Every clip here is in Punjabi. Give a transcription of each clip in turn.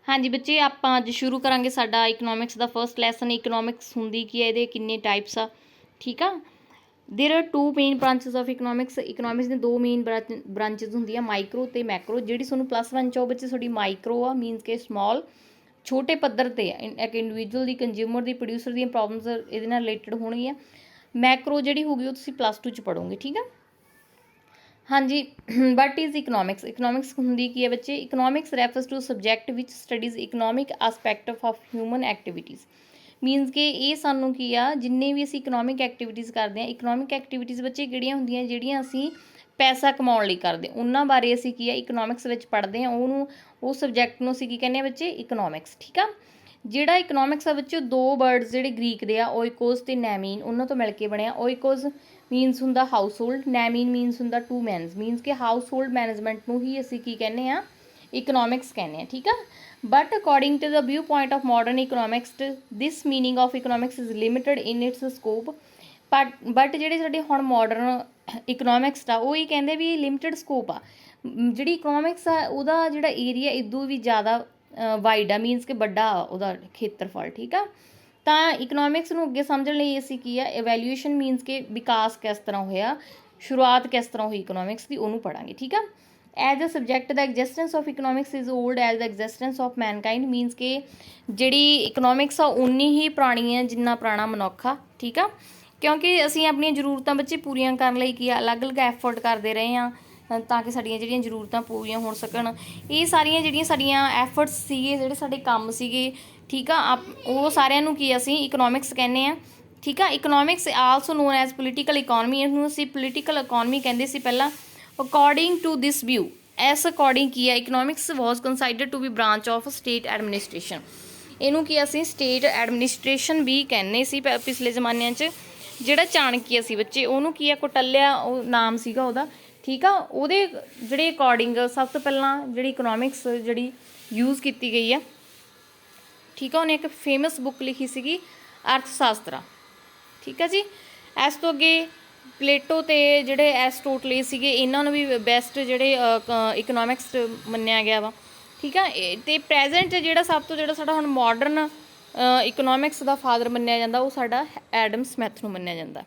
हाँ जी बच्चे, ਆਪਾਂ ਅੱਜ ਸ਼ੁਰੂ ਕਰਾਂਗੇ ਸਾਡਾ ਇਕਨੋਮਿਕਸ ਦਾ ਫਰਸਟ ਲੈਸਨ। ਇਕਨੋਮਿਕਸ ਹੁੰਦੀ ਕੀ ਹੈ, ਇਹਦੇ ਕਿੰਨੇ ਟਾਈਪਸ ਆ, ਠੀਕ ਆ। There are two main branches of economics. Economics ਦੇ ਦੋ ਮੇਨ ब्रांचेस ਹੁੰਦੀਆਂ, ਮਾਈਕਰੋ ਤੇ ਮੈਕਰੋ। ਜਿਹੜੀ ਤੁਹਾਨੂੰ +1 ਚ ਉਹ ਬੱਚੇ ਤੁਹਾਡੀ ਮਾਈਕਰੋ ਆ, ਮੀਨਸ ਕਿ ਸਮਾਲ, ਛੋਟੇ ਪੱਧਰ ਤੇ ਇੱਕ ਇੰਡੀਵਿਜੂਅਲ ਦੀ, ਕੰਜ਼ਿਊਮਰ ਦੀ, ਪ੍ਰੋਡਿਊਸਰ ਦੀਆਂ ਪ੍ਰੋਬਲਮਸ ਇਹਦੇ ਨਾਲ ਰਿਲੇਟਡ ਹੋਣਗੀਆਂ। ਮੈਕਰੋ ਜਿਹੜੀ ਹੋਊਗੀ ਉਹ ਤੁਸੀਂ +2 ਚ ਪੜੋਗੇ, ਠੀਕ ਆ। हाँ जी, वट इज़ इकनॉमिक्स। इकनॉमिक्स होंगी की है बच्चे, economics refers to subject which studies economic aspect of human activities. Means कि ये सानू की आ, जिन्ने भी असीं इकनॉमिक एक्टिविटीज़ करते हैं, इकनॉमिक एक्टिविटीज़ बच्चे किहड़ियां हुंदियां जिहड़ियां असीं पैसा कमाउण लई करदे, उन्हां बारे असीं की आ इकनॉमिक्स विच पढ़दे हां। उहनूं उस सबजैक्ट नूं असीं की कहने आ बच्चे, इकनॉमिक्स, ठीक आ। ਜਿਹੜਾ ਇਕਨੋਮਿਕਸ ਆ ਬੱਚੇ, ਦੋ ਵਰਡਸ ਜਿਹੜੇ ਗ੍ਰੀਕ ਦੇ ਆ, ਓਇਕੋਸ ਤੇ ਨੈਮੀਨ, ਉਹਨਾਂ ਤੋਂ ਮਿਲ ਕੇ ਬਣਿਆ। ਓਇਕੋਸ ਮੀਨਸ ਹੁੰਦਾ ਹਾਊਸ ਹੋਲਡ, ਨੈਮੀਨ ਮੀਨਸ ਹੁੰਦਾ ਟੂ ਮੈਨਸ, ਮੀਨਸ ਕਿ ਹਾਊਸ ਹੋਲਡ ਮੈਨੇਜਮੈਂਟ ਨੂੰ ਹੀ ਅਸੀਂ ਕੀ ਕਹਿੰਦੇ ਆ, ਇਕਨੋਮਿਕਸ ਕਹਿੰਦੇ ਆ, ਠੀਕ ਆ। But according to the view point of modern economics, this meaning of economics is limited in its scope. But ਜਿਹੜੇ ਸਾਡੇ ਹੁਣ ਮਾਡਰਨ ਇਕਨੋਮਿਕਸ ਆ, ਉਹ ਇਹ ਕਹਿੰਦੇ ਵੀ ਲਿਮਿਟਡ ਸਕੋਪ ਆ। ਜਿਹੜੀ ਇਕਨੋਮਿਕਸ ਆ ਉਹਦਾ ਜਿਹੜਾ ਏਰੀਆ ਇਦੋਂ ਵੀ ਜ਼ਿਆਦਾ ਵਾਈਡ ਆ, ਮੀਨਸ ਕਿ ਵੱਡਾ ਉਹਦਾ ਖੇਤਰਫਲ, ਠੀਕ ਆ। ਤਾਂ ਇਕਨੋਮਿਕਸ ਨੂੰ ਅੱਗੇ ਸਮਝਣ ਲਈ ਅਸੀਂ ਕੀ ਆ, ਇਵੈਲਿਊਏਸ਼ਨ ਮੀਨਸ ਕਿ ਵਿਕਾਸ ਕਿਸ ਤਰ੍ਹਾਂ ਹੋਇਆ, ਸ਼ੁਰੂਆਤ ਕਿਸ ਤਰ੍ਹਾਂ ਹੋਈ ਇਕਨੋਮਿਕਸ ਦੀ, ਉਹਨੂੰ ਪੜ੍ਹਾਂਗੇ, ਠੀਕ ਆ। ਐਜ਼ ਅ ਸਬਜੈਕਟ ਦਾ existence of economics is old as the existence of mankind. Means ਕਿ ਜਿਹੜੀ ਇਕਨੋਮਿਕਸ ਆ ਉਨੀ ਹੀ ਪੁਰਾਣੀ ਹੈ ਜਿੰਨਾ ਪੁਰਾਣਾ ਮਨੁੱਖ ਆ, ਠੀਕ ਆ। ਕਿਉਂਕਿ ਅਸੀਂ ਆਪਣੀਆਂ ਜ਼ਰੂਰਤਾਂ ਬੱਚੇ ਪੂਰੀਆਂ ਕਰਨ ਲਈ ਕੀ ਆ, ਅਲੱਗ-ਅਲੱਗ ਐਫਰਟ ਕਰਦੇ ਰਹੇ ਹਾਂ ਤਾਂ ਕਿ ਸਾਡੀਆਂ ਜਿਹੜੀਆਂ ਜ਼ਰੂਰਤਾਂ ਪੂਰੀਆਂ ਹੋ ਸਕਣ। ਇਹ ਸਾਰੀਆਂ ਜਿਹੜੀਆਂ ਸਾਡੀਆਂ ਐਫਰਟਸ ਸੀਗੇ, ਜਿਹੜੇ ਸਾਡੇ ਕੰਮ ਸੀਗੇ, ਠੀਕ ਆ, ਉਹ ਸਾਰਿਆਂ ਨੂੰ ਕੀ ਅਸੀਂ ਇਕਨੋਮਿਕਸ ਕਹਿੰਦੇ ਆ, ਠੀਕ ਆ। Economics also known as political economy, ਇਹਨੂੰ ਅਸੀਂ ਪੋਲੀਟੀਕਲ ਇਕੋਨਮੀ ਕਹਿੰਦੇ ਸੀ ਪਹਿਲਾਂ। ਅਕੋਰਡਿੰਗ ਟੂ ਦਿਸ ਵਿਊ, ਇਸ ਅਕੋਰਡਿੰਗ ਕੀ ਆ, economics was considered to be branch of state administration. ਇਹਨੂੰ ਕੀ ਅਸੀਂ ਸਟੇਟ ਐਡਮਿਨਿਸਟ੍ਰੇਸ਼ਨ ਵੀ ਕਹਿੰਦੇ ਸੀ ਪਿਛਲੇ ਜ਼ਮਾਨਿਆਂ 'ਚ। ਜਿਹੜਾ ਚਾਣਕੀਆ ਸੀ ਬੱਚੇ, ਉਹਨੂੰ ਕੀ ਆ, ਕੌਟਲਿਆ ਉਹ ਨਾਮ ਸੀਗਾ ਉਹਦਾ, ਠੀਕ ਆ। ਉਹਦੇ ਜਿਹੜੇ ਅਕੋਰਡਿੰਗ ਸਭ ਤੋਂ ਪਹਿਲਾਂ ਜਿਹੜੀ ਇਕਨੋਮਿਕਸ ਜਿਹੜੀ ਯੂਜ਼ ਕੀਤੀ ਗਈ ਆ, ਠੀਕ ਆ। ਉਹਨੇ ਇੱਕ ਫੇਮਸ ਬੁੱਕ ਲਿਖੀ ਸੀਗੀ, ਅਰਥ ਸ਼ਾਸਤਰਾ, ਠੀਕ ਆ ਜੀ। ਇਸ ਤੋਂ ਅੱਗੇ ਪਲੇਟੋ ਤੇ ਜਿਹੜੇ ਐਸਟੋਟਲੇ ਸੀਗੇ, ਇਹਨਾਂ ਨੂੰ ਵੀ ਬੈਸਟ ਜਿਹੜੇ ਇਕਨੋਮਿਕਸ ਮੰਨਿਆ ਗਿਆ ਵਾ, ਠੀਕ ਆ। ਅਤੇ ਪ੍ਰੈਜੈਂਟ ਜਿਹੜਾ ਸਭ ਤੋਂ ਜਿਹੜਾ ਸਾਡਾ ਹੁਣ ਮਾਡਰਨ ਇਕਨੋਮਿਕਸ ਦਾ ਫਾਦਰ ਮੰਨਿਆ ਜਾਂਦਾ, ਉਹ ਸਾਡਾ ਐਡਮ ਸਮਿਥ ਨੂੰ ਮੰਨਿਆ ਜਾਂਦਾ,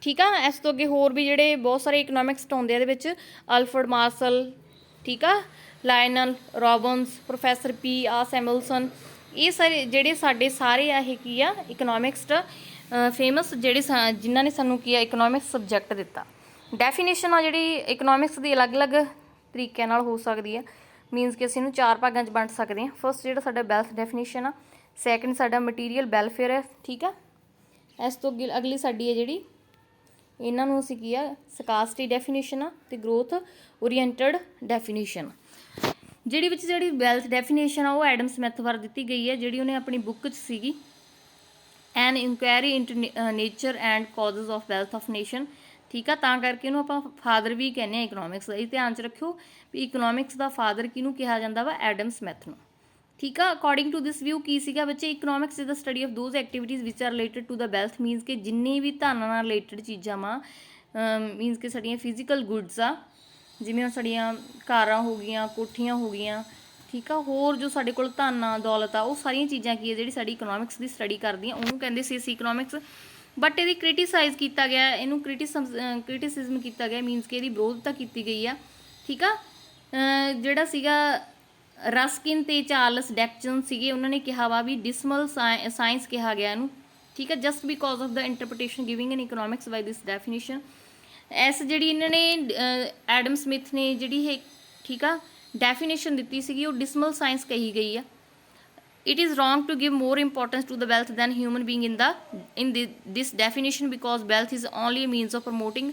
ਠੀਕ ਆ। ਇਸ ਤੋਂ ਅੱਗੇ ਹੋਰ ਵੀ ਜਿਹੜੇ ਬਹੁਤ ਸਾਰੇ ਇਕਨੋਮਿਕਸਟ ਆਉਂਦੇ ਆ, ਇਹਦੇ ਵਿੱਚ ਅਲਫਰਡ ਮਾਰਸ਼ਲ, ਠੀਕ ਆ, ਲਾਇਨਲ ਰੋਬਨਸ, ਪ੍ਰੋਫੈਸਰ P.R. ਸੈਮੂਅਲਸਨ, ਇਹ ਸਾਰੇ ਜਿਹੜੇ ਸਾਡੇ ਸਾਰੇ ਆ, ਇਹ ਕੀ ਆ, ਇਕਨੋਮਿਕਸਟ ਫੇਮਸ ਜਿਹੜੇ ਜਿਨ੍ਹਾਂ ਨੇ ਸਾਨੂੰ ਕੀ ਆ, ਇਕਨੋਮਿਕਸ ਸਬਜੈਕਟ ਦਿੱਤਾ। ਡੈਫੀਨੇਸ਼ਨ ਆ ਜਿਹੜੀ ਇਕਨੋਮਿਕਸ ਦੀ ਅਲੱਗ-ਅਲੱਗ ਤਰੀਕਿਆਂ ਨਾਲ ਹੋ ਸਕਦੀ ਹੈ, ਮੀਨਸ ਕਿ ਅਸੀਂ ਇਹਨੂੰ 4 ਭਾਗਾਂ 'ਚ ਵੰਡ ਸਕਦੇ ਹਾਂ। ਫਸਟ ਜਿਹੜਾ ਸਾਡਾ ਵੈਲਥ ਡੈਫੀਨੇਸ਼ਨ ਆ, ਸੈਕਿੰਡ ਸਾਡਾ ਮਟੀਰੀਅਲ ਵੈਲਫੇਅਰ ਹੈ, ਠੀਕ ਆ। ਇਸ ਤੋਂ ਅੱਗੇ ਅਗਲੀ ਸਾਡੀ ਹੈ ਜਿਹੜੀ, ਇਹਨਾਂ ਨੂੰ ਅਸੀਂ ਕੀ ਆ, ਸਕਾਸਟੀ ਡੈਫੀਨੇਸ਼ਨ ਆ, ਅਤੇ ਗਰੋਥ ਓਰੀਐਂਟਡ ਡੈਫੀਨੇਸ਼ਨ। ਜਿਹੜੀ ਵਿੱਚ ਜਿਹੜੀ ਵੈਲਥ ਡੈਫੀਨੇਸ਼ਨ ਆ, ਉਹ ਐਡਮ ਸਮਿਥ ਬਾਰੇ ਦਿੱਤੀ ਗਈ ਹੈ, ਜਿਹੜੀ ਉਹਨੇ ਆਪਣੀ ਬੁੱਕ 'ਚ ਸੀਗੀ, an inquiry into nature and causes of wealth of nation, ਠੀਕ ਆ। ਤਾਂ ਕਰਕੇ ਇਹਨੂੰ ਆਪਾਂ ਫਾਦਰ ਵੀ ਕਹਿੰਦੇ ਹਾਂ ਇਕਨੋਮਿਕਸ ਦਾ। ਇਹ ਧਿਆਨ 'ਚ ਰੱਖਿਓ ਵੀ ਇਕਨੋਮਿਕਸ ਦਾ ਫਾਦਰ ਕਿਹਨੂੰ ਕਿਹਾ ਜਾਂਦਾ ਵਾ, ਐਡਮ ਸਮਿਥ ਨੂੰ, ਠੀਕ ਆ। ਅਕੋਰਡਿੰਗ ਟੂ ਦਿਸ ਵਿਊ ਕੀ ਸੀਗਾ ਬੱਚੇ, economics is the study of those activities which are related to the wealth. Means ਕਿ ਜਿੰਨੀ ਵੀ ਧਨ ਨਾਲ ਰਿਲੇਟਡ ਚੀਜ਼ਾਂ ਵਾ, ਮੀਨਸ ਕਿ ਸਾਡੀਆਂ ਫਿਜ਼ੀਕਲ ਗੁੱਡਸ ਆ, ਜਿਵੇਂ ਸਾਡੀਆਂ ਕਾਰਾਂ ਹੋ ਗਈਆਂ, ਕੋਠੀਆਂ ਹੋ ਗਈਆਂ, ਠੀਕ ਆ, ਹੋਰ ਜੋ ਸਾਡੇ ਕੋਲ ਧਨ ਆ, ਦੌਲਤ ਆ, ਉਹ ਸਾਰੀਆਂ ਚੀਜ਼ਾਂ ਕੀ ਹੈ, ਜਿਹੜੀ ਸਾਡੀ ਇਕਨੋਮਿਕਸ ਦੀ ਸਟੱਡੀ ਕਰਦੀਆਂ, ਉਹਨੂੰ ਕਹਿੰਦੇ ਸੀ ਅਸੀਂ ਇਕਨੋਮਿਕਸ। ਬਟ ਇਹਦੀ ਕ੍ਰਿਟੀਸਾਈਜ਼ ਕੀਤਾ ਗਿਆ, ਇਹਨੂੰ ਕ੍ਰਿਟਿਸਿਜ਼ਮ ਕੀਤਾ ਗਿਆ, ਮੀਨਸ ਕਿ ਇਹਦੀ ਵਿਰੋਧਤਾ ਕੀਤੀ ਗਈ ਆ, ਠੀਕ ਆ। ਜਿਹੜਾ ਸੀਗਾ ਰਸਕਿਨ ਤੇ ਚਾਰਲਸ ਡੈਕਚਨ ਸੀਗੇ, ਉਹਨਾਂ ਨੇ ਕਿਹਾ ਵਾ ਵੀ ਡਿਸਮਲ ਸਾਇੰਸ ਕਿਹਾ ਗਿਆ ਇਹਨੂੰ, ਠੀਕ ਆ, just because of the interpretation giving in economics by this definition. ਐਸ ਜਿਹੜੀ ਇਹਨਾਂ ਨੇ ਐਡਮ ਸਮਿਥ ਨੇ ਜਿਹੜੀ ਇਹ, ਠੀਕ ਆ, ਡੈਫੀਨੇਸ਼ਨ ਦਿੱਤੀ ਸੀਗੀ, ਉਹ ਡਿਸਮਲ ਸਾਇੰਸ ਕਹੀ ਗਈ ਆ। It is wrong to give more importance to the wealth than human being in this definition, because wealth is only a means of promoting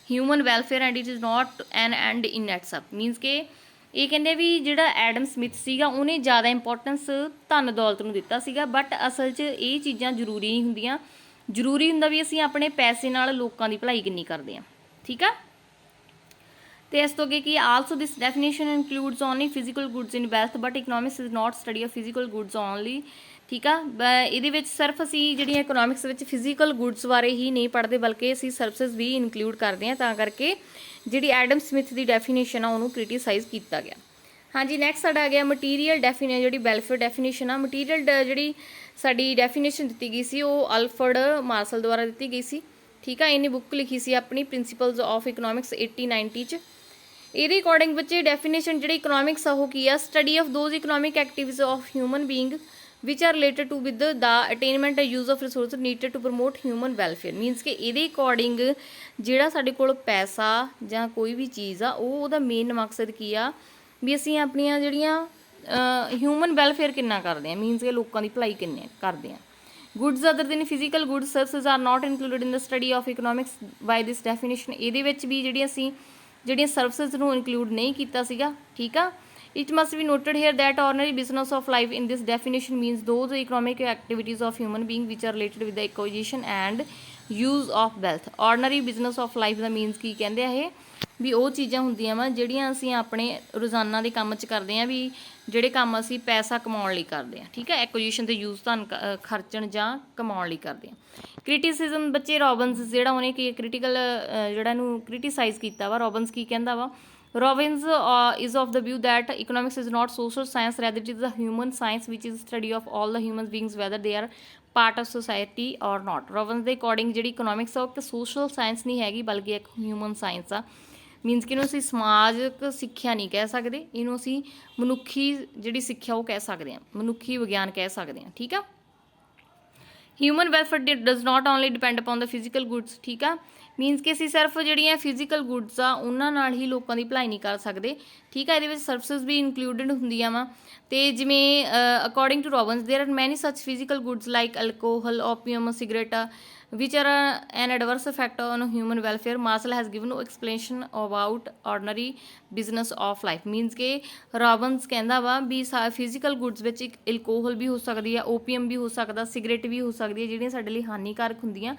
human welfare and it is not an end in itself. Means ਕਿ ਇਹ ਕਹਿੰਦੇ ਵੀ ਜਿਹੜਾ ਐਡਮ ਸਮਿਥ ਸੀਗਾ, ਉਹਨੇ ਜ਼ਿਆਦਾ ਇੰਪੋਰਟੈਂਸ ਧਨ ਦੌਲਤ ਨੂੰ ਦਿੱਤਾ ਸੀਗਾ, ਬਟ ਅਸਲ 'ਚ ਇਹ ਚੀਜ਼ਾਂ ਜ਼ਰੂਰੀ ਨਹੀਂ ਹੁੰਦੀਆਂ। ਜ਼ਰੂਰੀ ਹੁੰਦਾ ਵੀ ਅਸੀਂ ਆਪਣੇ ਪੈਸੇ ਨਾਲ ਲੋਕਾਂ ਦੀ ਭਲਾਈ ਕਿੰਨੀ ਕਰਦੇ ਹਾਂ, ਠੀਕ ਆ। ਅਤੇ ਇਸ ਤੋਂ ਅੱਗੇ ਕੀ, also this definition includes only physical goods in wealth, but economics is not study of physical goods only, ਠੀਕ ਆ। ਇਹਦੇ ਵਿੱਚ ਸਿਰਫ ਅਸੀਂ ਜਿਹੜੀਆਂ ਇਕਨੋਮਿਕਸ ਵਿੱਚ ਫਿਜ਼ੀਕਲ ਗੁੱਡਸ ਬਾਰੇ ਹੀ ਨਹੀਂ ਪੜ੍ਹਦੇ, ਬਲਕਿ ਅਸੀਂ ਸਰਵਿਸਿਜ਼ ਵੀ ਇਨਕਲੂਡ ਕਰਦੇ ਹਾਂ। ਤਾਂ ਕਰਕੇ ਜਿਹੜੀ ਐਡਮ ਸਮਿਥ ਦੀ ਡੈਫੀਨੇਸ਼ਨ ਆ, ਉਹਨੂੰ ਕ੍ਰਿਟੀਸਾਈਜ਼ ਕੀਤਾ ਗਿਆ। हाँ जी नैक्सट साडा आ गया मटीरीयल डेफिने जी वैलफेयर डेफिनेशन आ मटीरीयल जी साडी डेफिनेशन दी गई सी वो अल्फ्रेड मार्शल द्वारा दी गई सी ठीक है इन्हें बुक लिखी सी अपनी प्रिंसीपल्स ऑफ इकनॉमिक्स 1890 च ਇਹਦੇ ਅਕੋਰਡਿੰਗ ਬੱਚੇ ਡੈਫੀਨੇਸ਼ਨ ਜਿਹੜੀ ਇਕਨੋਮਿਕਸ ਆ ਉਹ ਕੀ ਆ study of those economic activities of human being which are related to with the attainment use of resource needed to promote human welfare means ਕਿ ਇਹਦੇ ਅਕੋਰਡਿੰਗ ਜਿਹੜਾ ਸਾਡੇ ਕੋਲ ਪੈਸਾ ਜਾਂ ਕੋਈ ਵੀ ਚੀਜ਼ ਆ ਉਹ ਉਹਦਾ ਮੇਨ ਮਕਸਦ ਕੀ ਆ ਵੀ ਅਸੀਂ ਆਪਣੀਆਂ ਜਿਹੜੀਆਂ ਹਿਊਮਨ ਵੈਲਫੇਅਰ ਕਿੰਨਾ ਕਰਦੇ ਆ ਮੀਨਸ ਕਿ ਲੋਕਾਂ ਦੀ ਭਲਾਈ ਕਿੰਨੇ ਕਰਦੇ ਆ goods other than physical goods services are not included in the study of economics by this definition ਇਹਦੇ ਵਿੱਚ ਵੀ ਜਿਹੜੀ ਅਸੀਂ ਜਿਹੜੀਆਂ ਸਰਵਿਸਿਜ਼ ਨੂੰ ਇਨਕਲੂਡ ਨਹੀਂ ਕੀਤਾ ਸੀਗਾ ਠੀਕ ਆ it must be noted here that ordinary business of life in this definition means those economic activities of human being which are related with the acquisition and use of wealth ordinary business of life ਦਾ ਮੀਨਸ ਕੀ ਕਹਿੰਦੇ ਆ ਇਹ ਵੀ ਉਹ ਚੀਜ਼ਾਂ ਹੁੰਦੀਆਂ ਵਾ ਜਿਹੜੀਆਂ ਅਸੀਂ ਆਪਣੇ ਰੋਜ਼ਾਨਾ ਦੇ ਕੰਮ 'ਚ ਕਰਦੇ ਹਾਂ ਵੀ ਜਿਹੜੇ ਕੰਮ ਅਸੀਂ ਪੈਸਾ ਕਮਾਉਣ ਲਈ ਕਰਦੇ ਹਾਂ ਠੀਕ ਹੈ ਐਕੁਜੀਸ਼ਨ ਤੇ ਯੂਜ਼ ਧਨ ਖਰਚਣ ਜਾਂ ਕਮਾਉਣ ਲਈ ਕਰਦੇ ਹਾਂ ਕ੍ਰਿਟਿਸਿਜ਼ਮ ਬੱਚੇ ਰੋਬਨਸ ਜਿਹੜਾ ਉਹਨੇ ਕੀ ਕ੍ਰਿਟੀਕਲ ਜਿਹੜਾ ਇਹਨੂੰ ਕ੍ਰਿਟੀਸਾਈਜ਼ ਕੀਤਾ ਵਾ ਰੋਬਨਸ ਕੀ ਕਹਿੰਦਾ ਵਾ Robbins is of the view that economics is not social science, rather it is a human science which is study of all the human beings whether they are part of society or not. Robbins ਦੇ ਅਕੋਰਡਿੰਗ ਜਿਹੜੀ ਇਕਨੋਮਿਕਸ ਆ ਉਹ ਇੱਕ ਸੋਸ਼ਲ ਸਾਇੰਸ ਨਹੀਂ ਹੈਗੀ ਬਲਕਿ ਇੱਕ ਹਿਊਮਨ ਸਾਇੰਸ ਆ ਮੀਨਸ ਕਿ ਇਹਨੂੰ ਅਸੀਂ ਸਮਾਜਿਕ ਸਿੱਖਿਆ ਨਹੀਂ ਕਹਿ ਸਕਦੇ ਇਹਨੂੰ ਅਸੀਂ ਮਨੁੱਖੀ ਜਿਹੜੀ ਸਿੱਖਿਆ ਉਹ ਕਹਿ ਸਕਦੇ ਹਾਂ ਮਨੁੱਖੀ ਵਿਗਿਆਨ ਕਹਿ ਸਕਦੇ ਹਾਂ ਠੀਕ ਆ human welfare does not only depend upon the physical goods ਠੀਕ ਆ ਮੀਨਸ ਕਿ ਅਸੀਂ ਸਿਰਫ ਜਿਹੜੀਆਂ ਫਿਜ਼ੀਕਲ ਗੁੱਡਸ ਆ ਉਹਨਾਂ ਨਾਲ ਹੀ ਲੋਕਾਂ ਦੀ ਭਲਾਈ ਨਹੀਂ ਕਰ ਸਕਦੇ ਠੀਕ ਆ ਇਹਦੇ ਵਿੱਚ ਸਰਵਿਸਿਜ਼ ਵੀ ਇਨਕਲੂਡਡ ਹੁੰਦੀਆਂ ਵਾ ਅਤੇ ਜਿਵੇਂ ਅਕੋਰਡਿੰਗ ਟੂ ਰੋਬਨਸ ਦੇਰ ਆਰ ਮੈਨੀ ਸੱਚ physical goods like alcohol opium cigarette which are an adverse effect on human welfare. Marshall has given no explanation about ordinary business of life. Means ਕਿ ਰੋਬਨਸ ਕਹਿੰਦਾ ਵਾ ਵੀ ਫਿਜ਼ੀਕਲ ਗੁੱਡਸ ਵਿੱਚ ਇੱਕ ਐਲਕੋਹਲ ਵੀ ਹੋ ਸਕਦੀ ਆ ਓਪੀਅਮ ਵੀ ਹੋ ਸਕਦਾ ਸਿਗਰਟ ਵੀ ਹੋ ਸਕਦੀ ਹੈ ਜਿਹੜੀਆਂ ਸਾਡੇ ਲਈ ਹਾਨੀਕਾਰਕ ਹੁੰਦੀਆਂ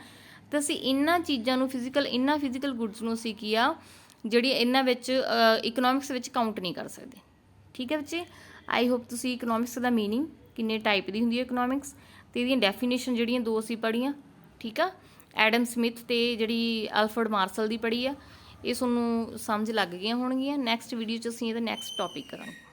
ਤਾਂ ਅਸੀਂ ਇਹਨਾਂ ਚੀਜ਼ਾਂ ਨੂੰ ਇਹਨਾਂ ਫਿਜ਼ੀਕਲ ਗੁੱਡਸ ਨੂੰ ਅਸੀਂ ਕੀ ਆ ਜਿਹੜੀ ਇਹਨਾਂ ਵਿੱਚ ਇਕਨੋਮਿਕਸ ਵਿੱਚ ਕਾਊਂਟ ਨਹੀਂ ਕਰ ਸਕਦੇ ਠੀਕ ਹੈ ਬੱਚੇ ਆਈ ਹੋਪ ਤੁਸੀਂ ਇਕਨੋਮਿਕਸ ਦਾ ਮੀਨਿੰਗ ਕਿੰਨੇ ਟਾਈਪ ਦੀ ਹੁੰਦੀ ਹੈ ਇਕਨੋਮਿਕਸ ਅਤੇ ਇਹਦੀਆਂ ਡੈਫੀਨੇਸ਼ਨ ਜਿਹੜੀਆਂ ਦੋ ਅਸੀਂ ਪੜ੍ਹੀਆਂ ਠੀਕ ਆ ਐਡਮ ਸਮਿਥ ਅਤੇ ਜਿਹੜੀ ਅਲਫਰਡ ਮਾਰਸ਼ਲ ਦੀ ਪੜ੍ਹੀ ਆ ਇਹ ਤੁਹਾਨੂੰ ਸਮਝ ਲੱਗ ਗਈਆਂ ਹੋਣਗੀਆਂ ਨੈਕਸਟ ਵੀਡੀਓ 'ਚ ਅਸੀਂ ਇਹਦਾ ਨੈਕਸਟ ਟੌਪਿਕ ਕਰਾਂਗੇ